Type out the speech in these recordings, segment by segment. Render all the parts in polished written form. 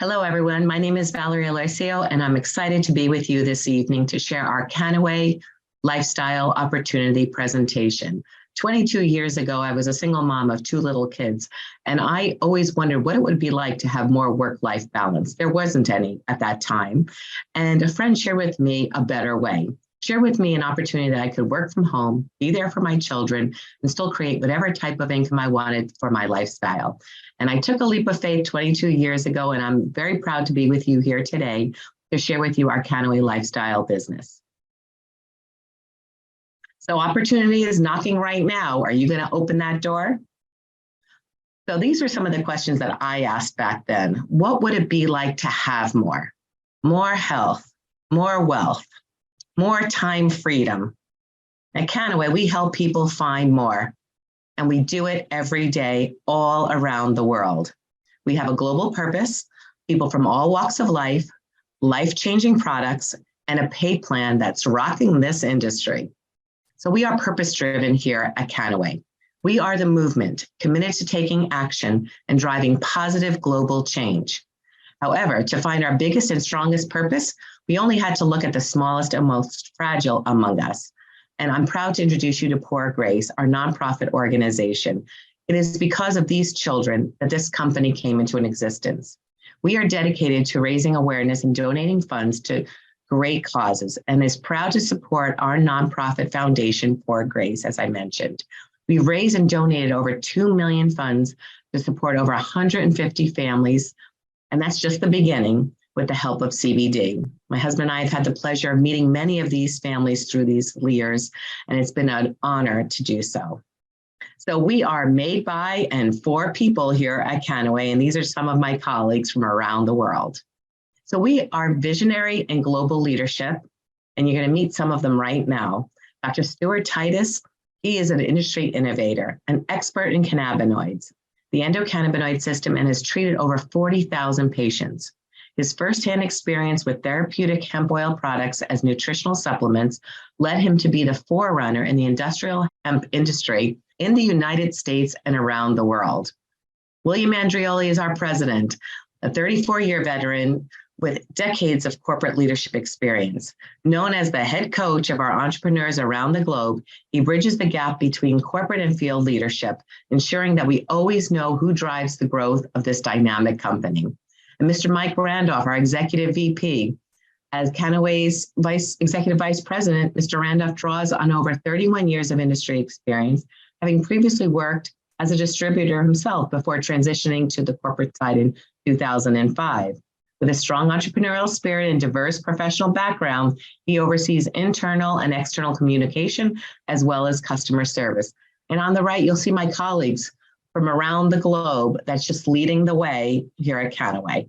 Hello, everyone. My name is Valerie Aloisio, and I'm excited to be with you this evening to share our Kannaway Lifestyle Opportunity presentation. 22 years ago, I was a single mom of two little kids, and I always wondered what it would be like to have more work-life balance. There wasn't any at that time, and a friend shared with me a better way. Share with me an opportunity that I could work from home, be there for my children, and still create whatever type of income I wanted for my lifestyle. And I took a leap of faith 22 years ago, and I'm very proud to be with you here today to share with you our Kannaway lifestyle business. So opportunity is knocking right now. Are you going to open that door? So these are some of the questions that I asked back then. What would it be like to have more? More health, more wealth, more time freedom. At Kannaway, we help people find more, and we do it every day all around the world. We have a global purpose, people from all walks of life, life-changing products, and a pay plan that's rocking this industry. So we are purpose-driven here at Kannaway. We are the movement committed to taking action and driving positive global change. However, to find our biggest and strongest purpose, we only had to look at the smallest and most fragile among us. And I'm proud to introduce you to Poor Grace, our nonprofit organization. It is because of these children that this company came into existence. We are dedicated to raising awareness and donating funds to great causes, and is proud to support our nonprofit foundation, Poor Grace, as I mentioned. We've raised and donated over 2 million funds to support over 150 families, and that's just the beginning with the help of CBD. My husband and I have had the pleasure of meeting many of these families through these years, and it's been an honor to do so. So we are made by and for people here at Kannaway, and these are some of my colleagues from around the world. So we are visionary and global leadership, and you're going to meet some of them right now. Dr. Stuart Titus, he is an industry innovator, an expert in cannabinoids, the endocannabinoid system, and has treated over 40,000 patients. His firsthand experience with therapeutic hemp oil products as nutritional supplements led him to be the forerunner in the industrial hemp industry in the United States and around the world. William Andreoli is our president, a 34-year veteran with decades of corporate leadership experience. Known as the head coach of our entrepreneurs around the globe, he bridges the gap between corporate and field leadership, ensuring that we always know who drives the growth of this dynamic company. And Mr. Mike Randolph, our executive VP, as Kannaway's executive vice president, Mr. Randolph draws on over 31 years of industry experience, having previously worked as a distributor himself before transitioning to the corporate side in 2005. With a strong entrepreneurial spirit and diverse professional background, he oversees internal and external communication, as well as customer service. And on the right, you'll see my colleagues from around the globe that's just leading the way here at Kannaway.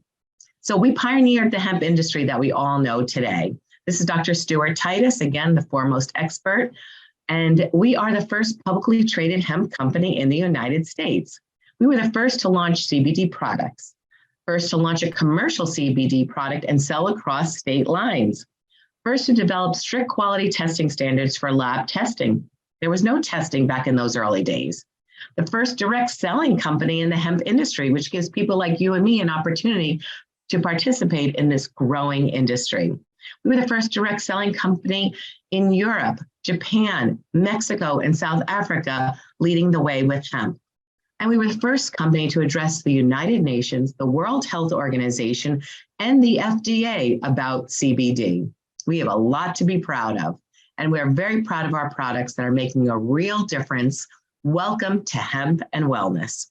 So we pioneered the hemp industry that we all know today. This is Dr. Stuart Titus, again, the foremost expert, and we are the first publicly traded hemp company in the United States. We were the first to launch CBD products, first to launch a commercial CBD product and sell across state lines, first to develop strict quality testing standards for lab testing. There was no testing back in those early days. The first direct selling company in the hemp industry, which gives people like you and me an opportunity to participate in this growing industry. We were the first direct selling company in Europe, Japan, Mexico, and South Africa, leading the way with hemp. And we were the first company to address the United Nations, the World Health Organization, and the FDA about CBD. We have a lot to be proud of, and we're very proud of our products that are making a real difference. Welcome to hemp and wellness.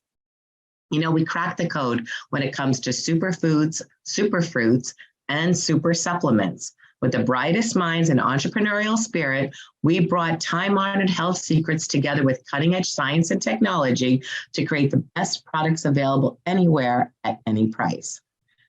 You know, we cracked the code when it comes to superfoods, superfruits, and super supplements. With the brightest minds and entrepreneurial spirit, we brought time-honored health secrets together with cutting-edge science and technology to create the best products available anywhere at any price.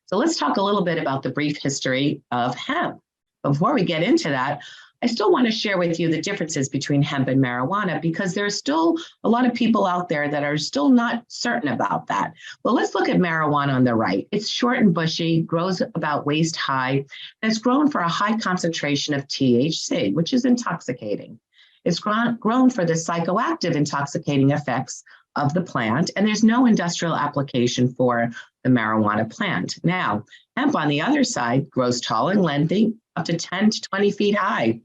So let's talk a little bit about the brief history of hemp. Before we get into that, I still want to share with you the differences between hemp and marijuana, because there's still a lot of people out there that are still not certain about that. Well, let's look at marijuana on the right. It's short and bushy, grows about waist high, and it's grown for a high concentration of THC, which is intoxicating. It's grown for the psychoactive intoxicating effects of the plant, and there's no industrial application for the marijuana plant. Now, hemp on the other side grows tall and lengthy, up to 10 to 20 feet high.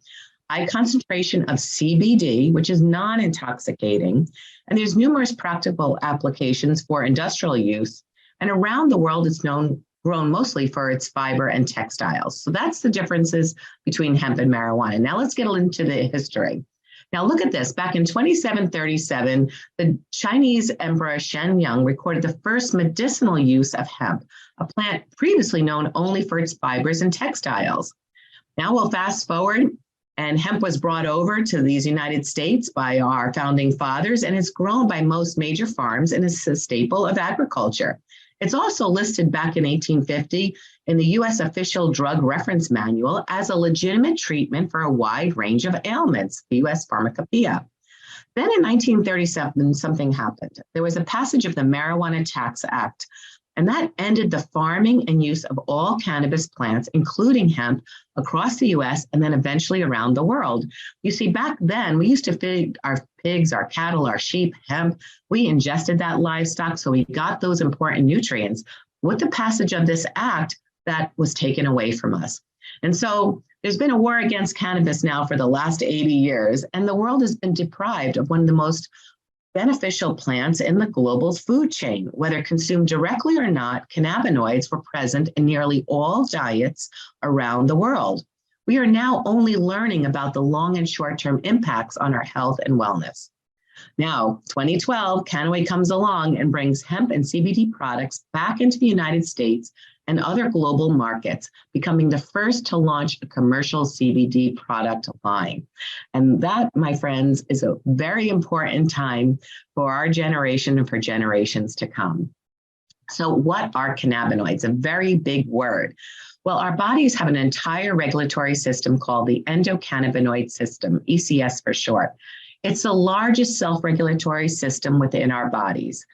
High concentration of CBD, which is non-intoxicating, and there's numerous practical applications for industrial use. And around the world, it's grown mostly for its fiber and textiles. So that's the differences between hemp and marijuana. Now let's get into the history. Now look at this. Back in 2737, the Chinese Emperor Shenyang recorded the first medicinal use of hemp, a plant previously known only for its fibers and textiles. Now we'll fast forward, and hemp was brought over to these United States by our founding fathers, and it's grown by most major farms and is a staple of agriculture. It's also listed back in 1850 in the U.S. Official Drug Reference Manual as a legitimate treatment for a wide range of ailments, the U.S. Pharmacopoeia. Then in 1937, something happened. There was a passage of the Marijuana Tax Act, and that ended the farming and use of all cannabis plants, including hemp, across the US and then eventually around the world. You see, back then, we used to feed our pigs, our cattle, our sheep, hemp. We ingested that livestock, so we got those important nutrients. With the passage of this act, that was taken away from us. And so there's been a war against cannabis now for the last 80 years, and the world has been deprived of one of the most beneficial plants in the global food chain. Whether consumed directly or not, cannabinoids were present in nearly all diets around the world. We are now only learning about the long and short-term impacts on our health and wellness. Now, 2012, Kannaway comes along and brings hemp and CBD products back into the United States and other global markets, becoming the first to launch a commercial CBD product line. And that, my friends, is a very important time for our generation and for generations to come. So what are cannabinoids? A very big word. Well, our bodies have an entire regulatory system called the endocannabinoid system, ECS for short. It's the largest self-regulatory system within our bodies.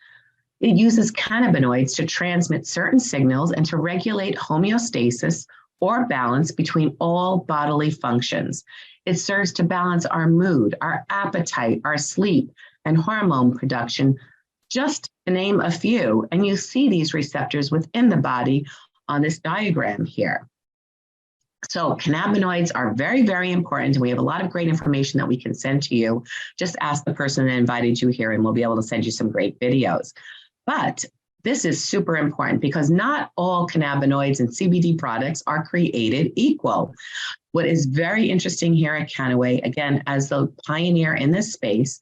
It uses cannabinoids to transmit certain signals and to regulate homeostasis or balance between all bodily functions. It serves to balance our mood, our appetite, our sleep, and hormone production, just to name a few. And you see these receptors within the body on this diagram here. So cannabinoids are very, very important. And we have a lot of great information that we can send to you. Just ask the person that invited you here and we'll be able to send you some great videos. But this is super important because not all cannabinoids and CBD products are created equal. What is very interesting here at Kannaway, again, as the pioneer in this space,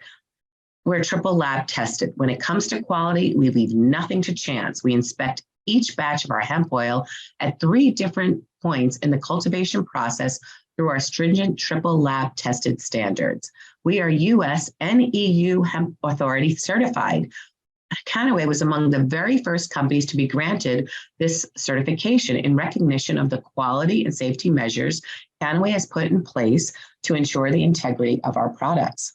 we're triple lab tested. When it comes to quality, we leave nothing to chance. We inspect each batch of our hemp oil at 3 different points in the cultivation process through our stringent triple lab tested standards. We are US and EU Hemp Authority certified. Kannaway was among the very first companies to be granted this certification in recognition of the quality and safety measures Kannaway has put in place to ensure the integrity of our products.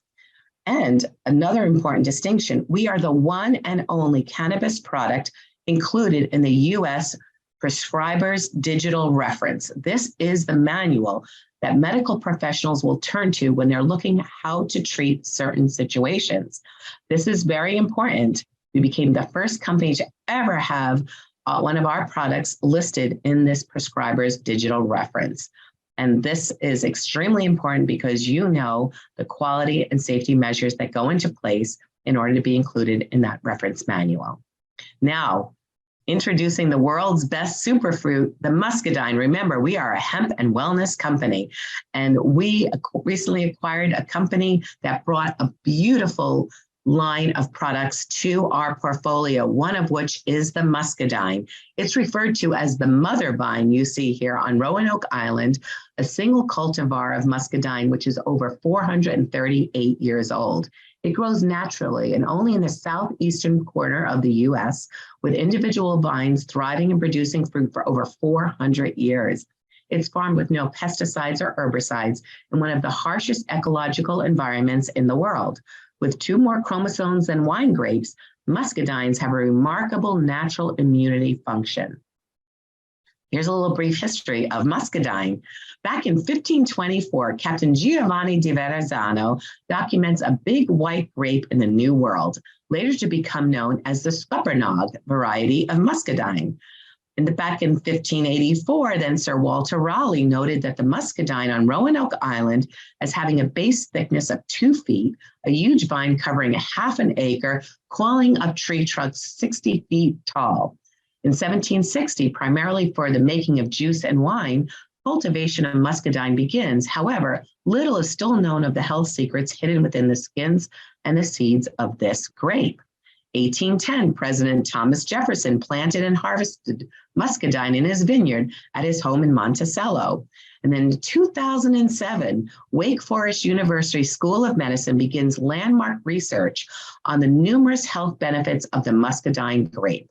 And another important distinction, we are the one and only cannabis product included in the US Prescriber's Digital Reference. This is the manual that medical professionals will turn to when they're looking at how to treat certain situations. This is very important. We became the first company to ever have one of our products listed in this Prescriber's Digital Reference. And this is extremely important because you know the quality and safety measures that go into place in order to be included in that reference manual. Now, introducing the world's best superfruit, the muscadine. Remember, we are a hemp and wellness company, and we recently acquired a company that brought a beautiful line of products to our portfolio, one of which is the muscadine. It's referred to as the mother vine you see here on Roanoke Island, a single cultivar of muscadine, which is over 438 years old. It grows naturally and only in the southeastern corner of the US, with individual vines thriving and producing fruit for over 400 years. It's farmed with no pesticides or herbicides in one of the harshest ecological environments in the world. With 2 more chromosomes than wine grapes, muscadines have a remarkable natural immunity function. Here's a little brief history of muscadine. Back in 1524, Captain Giovanni di Verrazzano documents a big white grape in the New World, later to become known as the Scuppernong variety of muscadine. Back in 1584, then Sir Walter Raleigh noted that the muscadine on Roanoke Island as having a base thickness of 2 feet, a huge vine covering a half an acre, coiling up tree trunks 60 feet tall. In 1760, primarily for the making of juice and wine, cultivation of muscadine begins. However, little is still known of the health secrets hidden within the skins and the seeds of this grape. 1810, President Thomas Jefferson planted and harvested muscadine in his vineyard at his home in Monticello. And then in 2007, Wake Forest University School of Medicine begins landmark research on the numerous health benefits of the muscadine grape.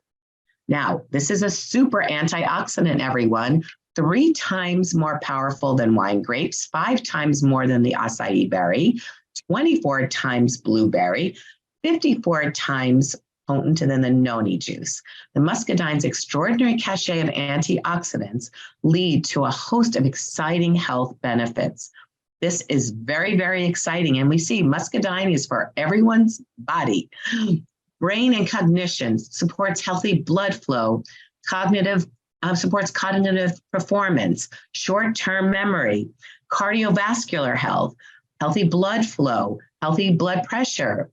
Now, this is a super antioxidant, everyone. 3 times more powerful than wine grapes, 5 times more than the acai berry, 24 times blueberry, 54 times potent than the noni juice. The muscadine's extraordinary cachet of antioxidants lead to a host of exciting health benefits. This is very, very exciting. And we see muscadine is for everyone's body. Brain and cognition, supports healthy blood flow, supports cognitive performance, short-term memory, cardiovascular health, healthy blood flow, healthy blood pressure,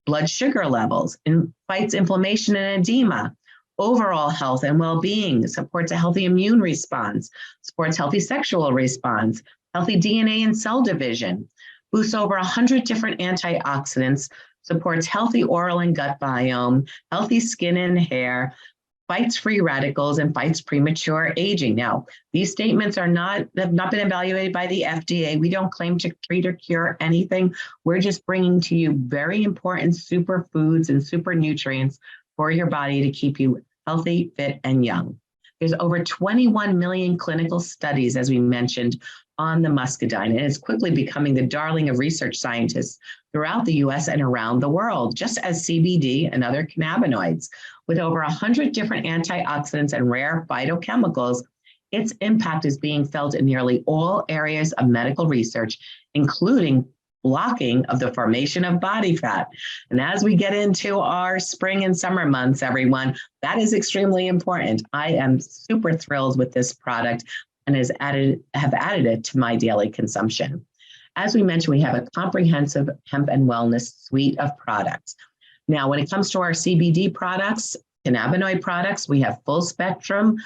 blood sugar levels, and fights inflammation and edema, overall health and well-being, supports a healthy immune response, supports healthy sexual response, healthy DNA and cell division, boosts over 100 different antioxidants, supports healthy oral and gut biome, healthy skin and hair, fights free radicals, and fights premature aging. Now, these statements have not been evaluated by the FDA. We don't claim to treat or cure anything. We're just bringing to you very important superfoods and super nutrients for your body to keep you healthy, fit, and young. There's over 21 million clinical studies, as we mentioned, on the muscadine, and it's quickly becoming the darling of research scientists throughout the US and around the world, just as CBD and other cannabinoids. With over 100 different antioxidants and rare phytochemicals, its impact is being felt in nearly all areas of medical research, including blocking of the formation of body fat. And as we get into our spring and summer months, everyone, that is extremely important. I am super thrilled with this product and have added it to my daily consumption. As we mentioned, we have a comprehensive hemp and wellness suite of products. Now, when it comes to our CBD products, cannabinoid products, we have full spectrum,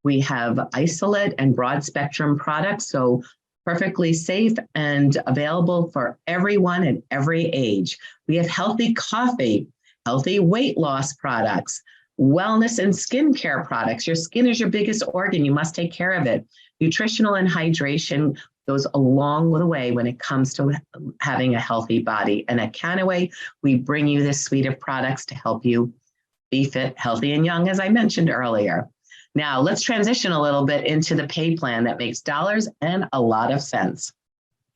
we have isolate and broad spectrum products, so perfectly safe and available for everyone at every age. We have healthy coffee, healthy weight loss products, wellness and skincare products. Your skin is your biggest organ. You must take care of it. Nutritional and hydration goes a long way when it comes to having a healthy body. And at Kannaway, we bring you this suite of products to help you be fit, healthy, and young, as I mentioned earlier. Now, let's transition a little bit into the pay plan that makes dollars and a lot of sense.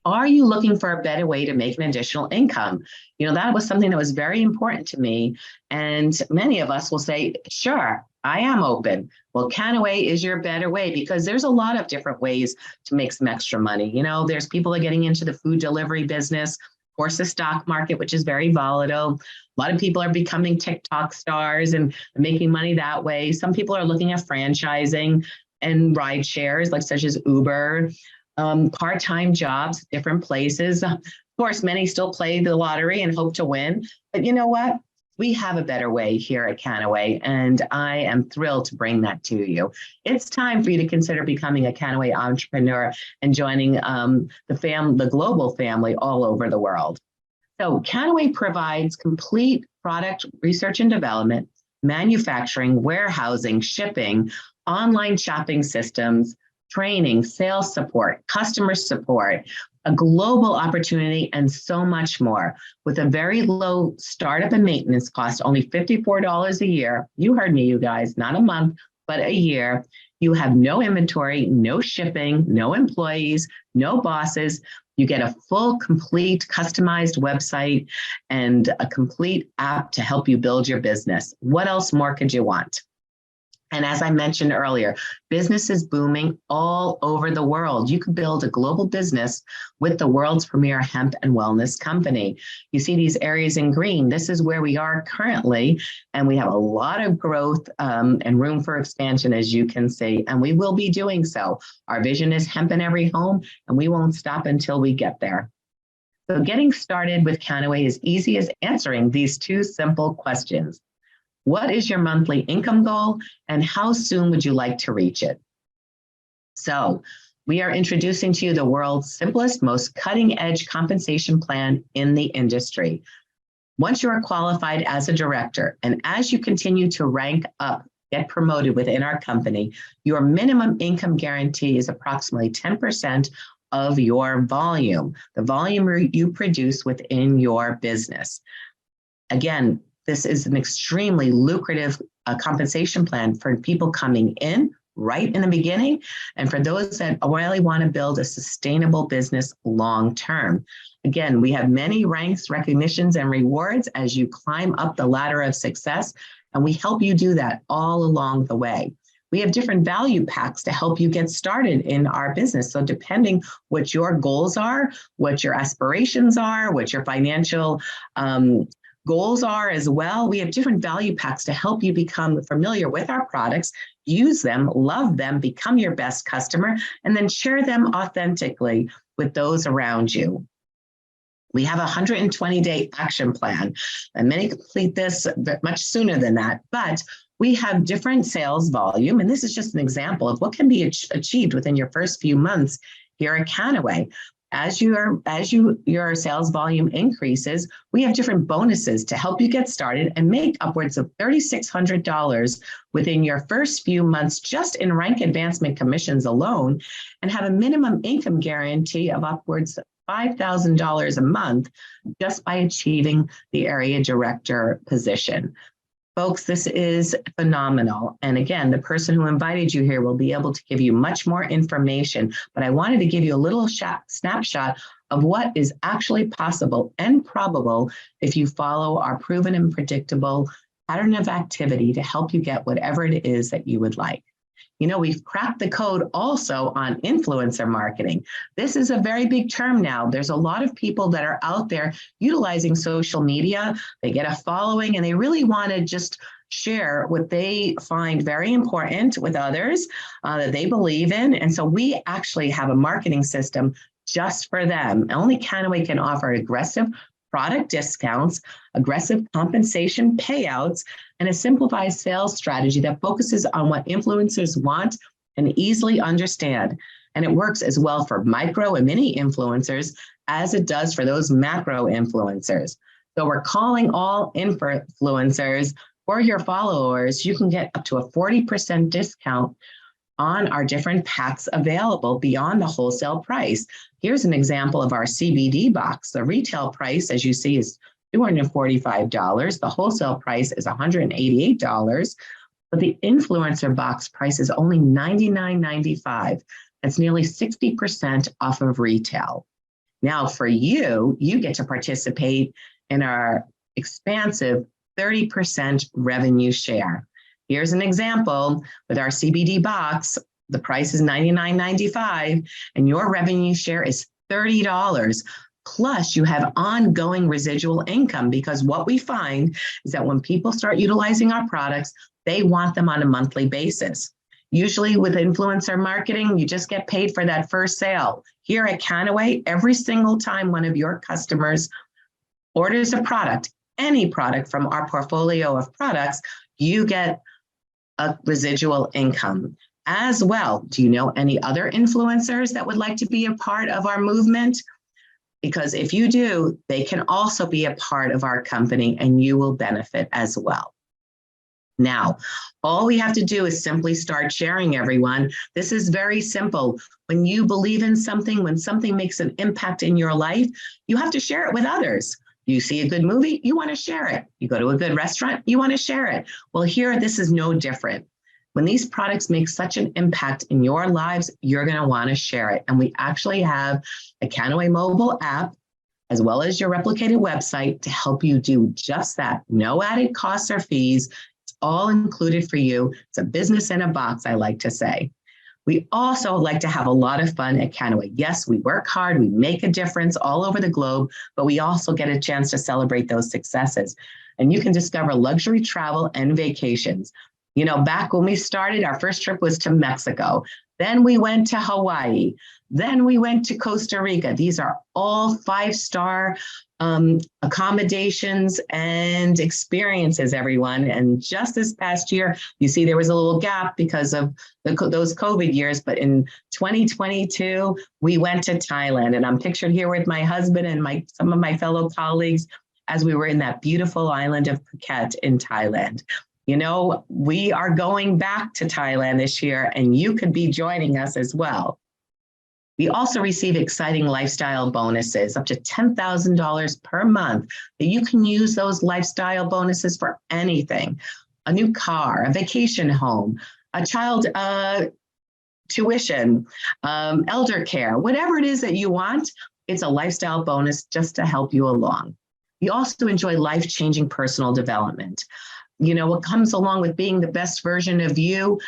Are you looking for a better way to make an additional income? You know, that was something that was very important to me. And many of us will say, sure, I am open. Well, Kannaway is your better way because there's a lot of different ways to make some extra money. You know, there's people that are getting into the food delivery business, of course, the stock market, which is very volatile. A lot of people are becoming TikTok stars and making money that way. Some people are looking at franchising and ride shares, like such as Uber. Part-time jobs, different places. Of course, many still play the lottery and hope to win. But you know what? We have a better way here at Kannaway, and I am thrilled to bring that to you. It's time for you to consider becoming a Kannaway entrepreneur and joining the global family all over the world. So Kannaway provides complete product research and development, manufacturing, warehousing, shipping, online shopping systems, training, sales support, customer support, a global opportunity, and so much more. With a very low startup and maintenance cost, only $54 a year. You heard me, you guys, not a month, but a year. You have no inventory, no shipping, no employees, no bosses. You get a full, complete, customized website and a complete app to help you build your business. What else more could you want? And as I mentioned earlier, business is booming all over the world. You could build a global business with the world's premier hemp and wellness company. You see these areas in green. This is where we are currently, and we have a lot of growth and room for expansion, as you can see, and we will be doing so. Our vision is hemp in every home, and we won't stop until we get there. So getting started with Kannaway is easy as answering these two simple questions. What is your monthly income goal, and how soon would you like to reach it? So we are introducing to you the world's simplest, most cutting-edge compensation plan in the industry. Once you are qualified as a director, and as you continue to rank up, get promoted within our company, your minimum income guarantee is approximately 10% of your volume, the volume you produce within your business. Again, this is an extremely lucrative compensation plan for people coming in right in the beginning, and for those that really want to build a sustainable business long term. Again, we have many ranks, recognitions, and rewards as you climb up the ladder of success, and we help you do that all along the way. We have different value packs to help you get started in our business. So depending what your goals are, what your aspirations are, what your financial goals are as well, we have different value packs to help you become familiar with our products, use them, love them, become your best customer, and then share them authentically with those around you. We have a 120-day action plan, and many complete this much sooner than that, but we have different sales volume, and this is just an example of what can be achieved within your first few months here at Kannaway. As your sales volume increases, we have different bonuses to help you get started and make upwards of $3,600 within your first few months just in rank advancement commissions alone, and have a minimum income guarantee of upwards of $5,000 a month just by achieving the area director position. Folks, this is phenomenal. And again, the person who invited you here will be able to give you much more information, but I wanted to give you a little snapshot of what is actually possible and probable if you follow our proven and predictable pattern of activity to help you get whatever it is that you would like. You know, we've cracked the code also on influencer marketing. This is a very big term now. There's a lot of people that are out there utilizing social media. They get a following and they really want to just share what they find very important with others that they believe in. And so we actually have a marketing system just for them. Only Kannaway can offer aggressive product discounts, aggressive compensation payouts, and a simplified sales strategy that focuses on what influencers want and easily understand. And it works as well for micro and mini influencers as it does for those macro influencers. So we're calling all influencers or your followers. You can get up to a 40% discount on our different packs available beyond the wholesale price. Here's an example of our CBD box. The retail price, as you see, is $245. The wholesale price is $188, but the influencer box price is only $99.95. That's nearly 60% off of retail. Now for you, you get to participate in our expansive 30% revenue share. Here's an example with our CBD box. The price is $99.95 and your revenue share is $30. Plus you have ongoing residual income, because what we find is that when people start utilizing our products, they want them on a monthly basis. Usually with influencer marketing, you just get paid for that first sale. Here at Kannaway, every single time one of your customers orders a product, any product from our portfolio of products, you get a residual income as well. Do you know any other influencers that would like to be a part of our movement? Because if you do, they can also be a part of our company and you will benefit as well. Now, all we have to do is simply start sharing, everyone. This is very simple. When you believe in something, when something makes an impact in your life, you have to share it with others. You see a good movie, you want to share it. You go to a good restaurant, you want to share it. Well, here, this is no different. When these products make such an impact in your lives, you're going to want to share it. And we actually have a Kannaway mobile app, as well as your replicated website to help you do just that. No added costs or fees. It's all included for you. It's a business in a box, I like to say. We also like to have a lot of fun at Kannaway. Yes, we work hard, we make a difference all over the globe, but we also get a chance to celebrate those successes. And you can discover luxury travel and vacations. You know, back when we started, our first trip was to Mexico. Then we went to Hawaii. Then we went to Costa Rica. These are all 5-star accommodations and experiences, everyone. And just this past year, you see there was a little gap because of those COVID years. But in 2022, we went to Thailand. And I'm pictured here with my husband and some of my fellow colleagues as we were in that beautiful island of Phuket in Thailand. You know, we are going back to Thailand this year, and you could be joining us as well. We also receive exciting lifestyle bonuses, up to $10,000 per month, that you can use those lifestyle bonuses for anything. A new car, a vacation home, a child tuition, elder care, whatever it is that you want, it's a lifestyle bonus just to help you along. You also enjoy life-changing personal development. You know, what comes along with being the best version of you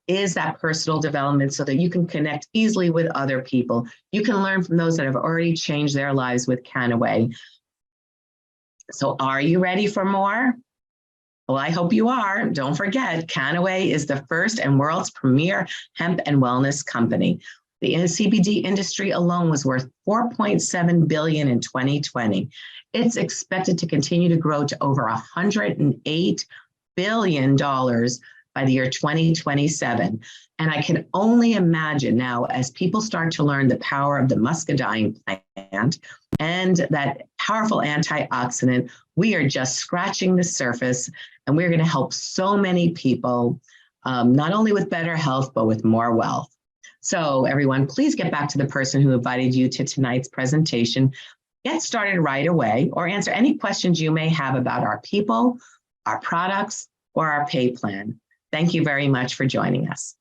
is that personal development so that you can connect easily with other people. You can learn from those that have already changed their lives with Kannaway. So are you ready for more? Well, I hope you are. Don't forget, Kannaway is the first and world's premier hemp and wellness company. The CBD industry alone was worth $4.7 billion in 2020. It's expected to continue to grow to over $108 billion by the year 2027. And I can only imagine now, as people start to learn the power of the muscadine plant and that powerful antioxidant, we are just scratching the surface, and we're going to help so many people, not only with better health, but with more wealth. So everyone, please get back to the person who invited you to tonight's presentation. Get started right away, or answer any questions you may have about our people, our products, or our pay plan. Thank you very much for joining us.